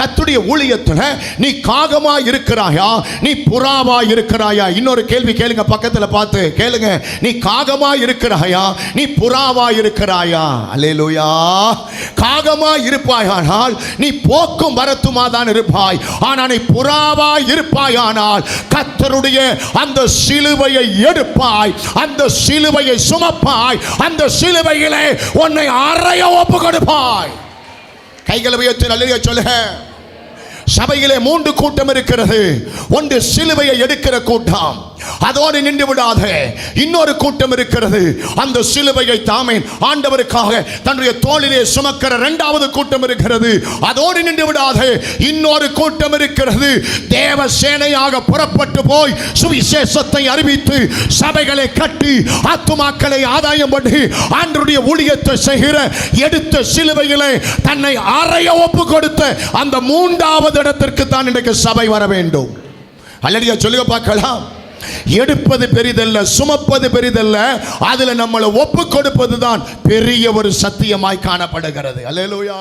கர்த்தருடைய ஊழியத்துல நீ காகமா இருக்கிறாயா, நீ புறாவா இருக்கிறாயா? இன்னொரு கேள்வி கேளுங்க, பக்கத்துல பார்த்து கேளுங்க. நீ காகமா இருக்கிறாயா, நீ புறாவா இருக்கிறாயா? அல்லேலூயா. காகமா இருப்பாயானால் நீ போக்கும் வரத்துமா தான் இருப்பாய். ஆனால் நீ புறாவா இருப்பாயானால் கர்த்தருடைய அந்த சிலுவையை எடுப்பாய், அந்த சிலுவையை சுமப்பாய், அந்த சிலுவையிலே உன்னை அறைய ஒப்பு கொடுப்பாய். கைகளை உயர்த்தி அல்லேலூயா சொல்லுங்க. சபையிலே 3 கூட்டம் இருக்கிறது. ஒன்று சிலுவையை எடுக்கிற கூட்டம், அதோடு நின்று விடாத இன்னொரு கூட்டம் இருக்கிறது. அந்த சிலுவையை தாமே ஆண்டவருக்காக தன்னுடைய தோளிலே சுமக்கிற 2வது கூட்டம் இருக்கிறது. அதோடு நின்று விடாத இன்னொரு கூட்டம் இருக்கிறது. தேவ சேனையாக புறப்பட்டு போய் சுவிசேஷத்தை அறிவித்து சபைகளை கட்டி ஆத்துமாக்களை ஆதாயம் பண்ணி ஆண்டவருடைய ஊழியத்தை செய்கிற, எடுத்த சிலுவையிலே தன்னை அறைய ஒப்பு கொடுத்த அந்த 3வது இடத்திற்கு தான் இன்றைக்கு சபை வர வேண்டும். அல்லேலூயா சொல்லுங்க பார்க்கலாம். எடுப்பது பெரிதல்ல, சுமப்பது பெரிதல்ல, அதுல நம்மளை ஒப்பு கொடுப்பது தான் பெரிய ஒரு சத்தியமாய் காணப்படுகிறது. அல்லேலூயா.